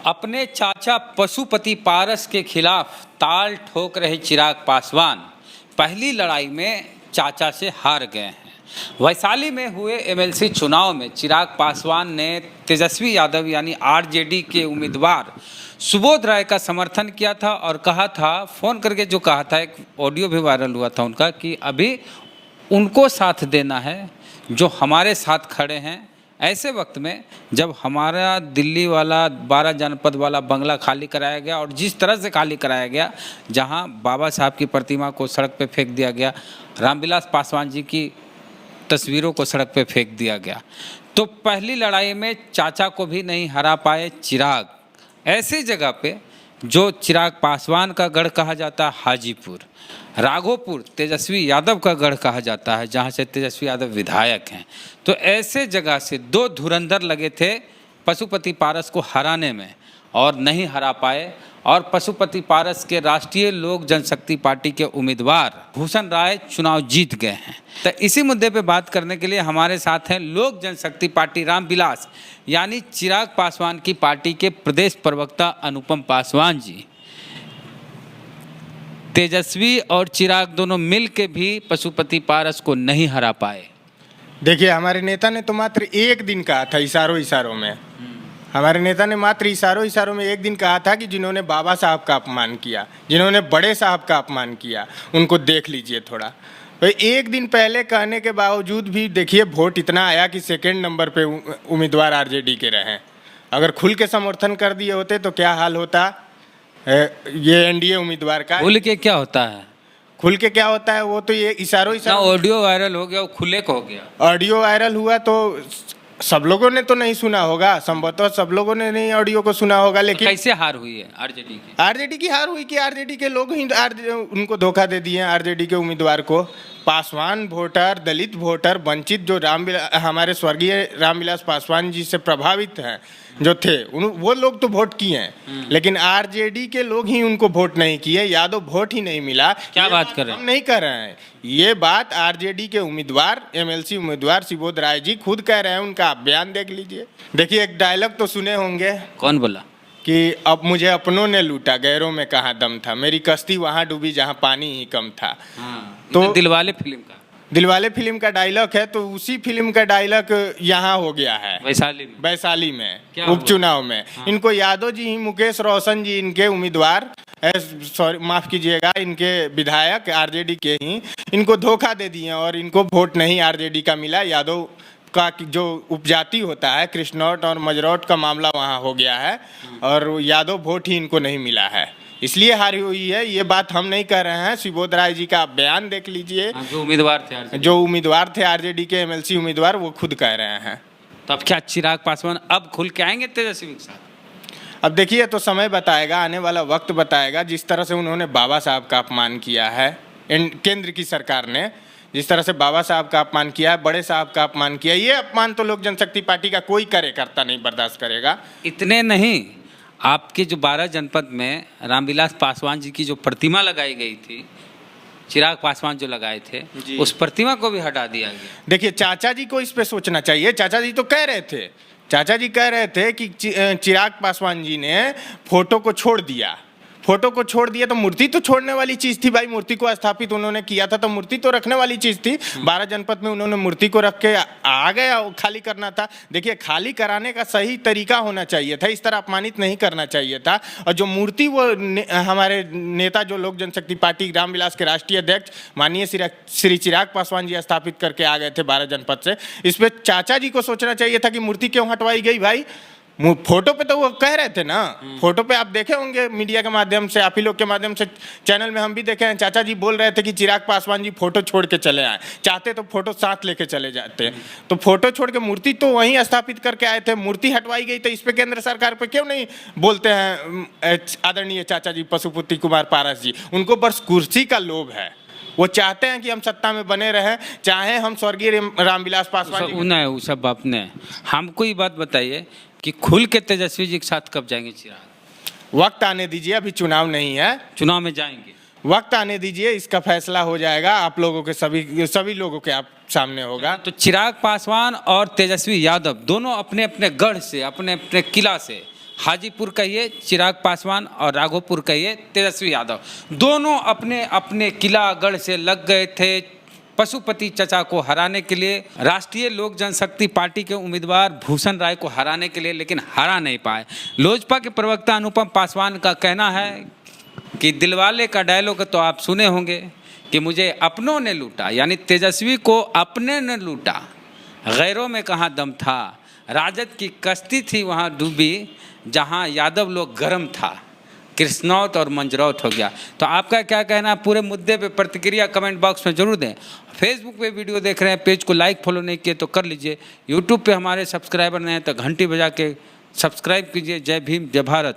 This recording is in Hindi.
अपने चाचा पशुपति पारस के खिलाफ ताल ठोक रहे चिराग पासवान पहली लड़ाई में चाचा से हार गए हैं। वैशाली में हुए एमएलसी चुनाव में चिराग पासवान ने तेजस्वी यादव यानी आरजेडी के उम्मीदवार सुबोध राय का समर्थन किया था और कहा था, फ़ोन करके जो कहा था, एक ऑडियो भी वायरल हुआ था उनका, कि अभी उनको साथ देना है जो हमारे साथ खड़े हैं। ऐसे वक्त में जब हमारा दिल्ली वाला 12 जनपद वाला बंगला खाली कराया गया और जिस तरह से खाली कराया गया, जहां बाबा साहब की प्रतिमा को सड़क पे फेंक दिया गया, रामविलास पासवान जी की तस्वीरों को सड़क पे फेंक दिया गया, तो पहली लड़ाई में चाचा को भी नहीं हरा पाए चिराग। ऐसी जगह पे जो चिराग पासवान का गढ़ कहा जाता है हाजीपुर, राघोपुर तेजस्वी यादव का गढ़ कहा जाता है, जहां से तेजस्वी यादव विधायक हैं, तो ऐसे जगह से दो धुरंधर लगे थे पशुपति पारस को हराने में और नहीं हरा पाए। और पशुपति पारस के राष्ट्रीय लोक जनशक्ति पार्टी के उम्मीदवार भूषण राय चुनाव जीत गए हैं। तो इसी मुद्दे पे बात करने के लिए हमारे साथ हैं लोक जनशक्ति पार्टी रामविलास यानी चिराग पासवान की पार्टी के प्रदेश प्रवक्ता अनुपम पासवान जी। तेजस्वी और चिराग दोनों मिल के भी पशुपति पारस को नहीं हरा पाए। देखिए, हमारे नेता ने तो मात्र एक दिन कहा था, इशारों में हमारे नेता ने मात्र इशारों में एक दिन कहा था कि जिन्होंने बाबा साहब का अपमान किया, जिन्होंने बड़े साहब का अपमान किया, उनको देख लीजिए थोड़ा। तो एक दिन पहले कहने के बावजूद भी देखिए वोट इतना आया कि सेकंड नंबर पे उम्मीदवार आरजेडी के रहे। अगर खुल के समर्थन कर दिए होते तो क्या हाल होता ये एनडीए उम्मीदवार का। खुल के क्या होता है? खुल के क्या होता है वो तो ये इशारों ऑडियो वायरल हो गया, वो खुले को हो गया। ऑडियो वायरल हुआ तो सब लोगों ने तो नहीं सुना होगा, संभवतः सब लोगों ने नहीं ऑडियो को सुना होगा। लेकिन कैसे हार हुई है आरजेडी की? आरजेडी की हार हुई कि आरजेडी के लोग ही उनको धोखा दे दिए। आरजेडी के उम्मीदवार को पासवान वोटर, दलित वोटर, वंचित जो हमारे स्वर्गीय रामविलास पासवान जी से प्रभावित हैं जो थे, वो लोग तो वोट किए हैं, लेकिन आरजेडी के लोग ही उनको वोट नहीं किए। यादव वोट ही नहीं मिला। क्या बात कर रहे हैं? हम नहीं कर रहे हैं ये बात, आरजेडी के उम्मीदवार एमएलसी उम्मीदवार सुबोध राय जी खुद कह रहे हैं। उनका बयान देख लीजिए। देखिए, एक डायलॉग तो सुने होंगे। कौन बोला? कि अब मुझे अपनों ने लूटा, गैरों में कहाँ दम था, मेरी कश्ती वहाँ डूबी जहाँ पानी ही कम था। तो दिलवाले फिल्म का डायलॉग है, तो उसी फिल्म का डायलॉग यहाँ हो गया है वैशाली में उपचुनाव में। इनको यादव जी ही, मुकेश रोशन जी इनके उम्मीदवार, सॉरी माफ कीजिएगा, इनके विधायक आरजेडी के ही, इनको धोखा दे दिए और इनको वोट नहीं आरजेडी का मिला। यादव का जो उपजाति होता है, कृष्णौट और मजरौट का मामला वहाँ हो गया है और यादव वोट ही इनको नहीं मिला है, इसलिए हारी हुई है। ये बात हम नहीं कह रहे हैं, सुबोध राय जी का बयान देख लीजिए। जो उम्मीदवार थे आरजेडी के एमएलसी उम्मीदवार, वो खुद कह रहे हैं। तो अब क्या चिराग पासवान अब खुल के आएंगे तेजस्वी के साथ? अब देखिए, तो समय बताएगा, आने वाला वक्त बताएगा। जिस तरह से उन्होंने बाबा साहब का अपमान किया है, केंद्र की सरकार ने जिस तरह से बाबा साहब का अपमान किया है, बड़े साहब का अपमान किया, ये अपमान तो लोक जनशक्ति पार्टी का कोई कार्यकर्ता नहीं बर्दाश्त करेगा। इतने नहीं, आपके जो 12 जनपद में रामविलास पासवान जी की जो प्रतिमा लगाई गई थी, चिराग पासवान जो लगाए थे, उस प्रतिमा को भी हटा दिया गया। देखिए, चाचा जी को इस पे सोचना चाहिए। चाचा जी तो कह रहे थे कि चिराग पासवान जी ने फोटो को छोड़ दिया तो मूर्ति तो छोड़ने वाली चीज थी भाई। मूर्ति को स्थापित उन्होंने किया था तो मूर्ति तो रखने वाली चीज थी। 12 जनपद में उन्होंने मूर्ति को रख के आ गया, खाली करना था। देखिए, खाली कराने का सही तरीका होना चाहिए था, इस तरह अपमानित नहीं करना चाहिए था। और जो मूर्ति वो हमारे नेता जो लोक जनशक्ति पार्टी रामविलास के राष्ट्रीय अध्यक्ष माननीय श्री चिराग पासवान जी स्थापित करके आ गए थे 12 जनपद से, इस पर चाचा जी को सोचना चाहिए था कि मूर्ति क्यों हटवाई गई भाई। फोटो पे तो वो कह रहे थे ना, फोटो पे आप देखे होंगे मीडिया के माध्यम से, आप ही लोग के माध्यम से, चैनल में हम भी देखे हैं। चाचा जी बोल रहे थे कि चिराग पासवान जी फोटो छोड़ के चले आए, चाहते तो फोटो साथ लेके चले जाते। तो फोटो छोड़ के मूर्ति तो वहीं स्थापित करके आए थे, मूर्ति हटवाई गई। तो इस पे केंद्र सरकार पे क्यों नहीं बोलते हैं आदरणीय चाचा जी पशुपति कुमार पारस जी? उनको बस कुर्सी का लोभ है, वो चाहते हैं कि हम सत्ता में बने रहें, चाहे हम स्वर्गीय रामविलास पासवान जी। सब अपने हमको ये बात बताइए कि खुल के तेजस्वी जी के साथ कब जाएंगे चिराग? वक्त आने दीजिए, अभी चुनाव नहीं है। चुनाव में जाएंगे, वक्त आने दीजिए, इसका फैसला हो जाएगा। आप लोगों के सभी लोगों के आप सामने होगा। तो चिराग पासवान और तेजस्वी यादव दोनों अपने अपने गढ़ से, अपने अपने किला से हाजीपुर कहिए चिराग पासवान और राघोपुर कहिए तेजस्वी यादव, दोनों अपने अपने किला गढ़ से लग गए थे पशुपति चचा को हराने के लिए, राष्ट्रीय लोक जनशक्ति पार्टी के उम्मीदवार भूषण राय को हराने के लिए, लेकिन हरा नहीं पाए। लोजपा के प्रवक्ता अनुपम पासवान का कहना है कि दिलवाले का डायलॉग तो आप सुने होंगे कि मुझे अपनों ने लूटा, यानी तेजस्वी को अपने ने लूटा, गैरों में कहाँ दम था। राजद की कश्ती थी वहाँ डूबी जहाँ यादव लोग गर्म था, कृष्णौत और मंजरौत हो गया। तो आपका क्या कहना है पूरे मुद्दे पे, प्रतिक्रिया कमेंट बॉक्स में जरूर दें। फेसबुक पे वीडियो देख रहे हैं, पेज को लाइक फॉलो नहीं किए तो कर लीजिए। यूट्यूब पे हमारे सब्सक्राइबर नहीं हैं तो घंटी बजा के सब्सक्राइब कीजिए। जय भीम, जय भारत।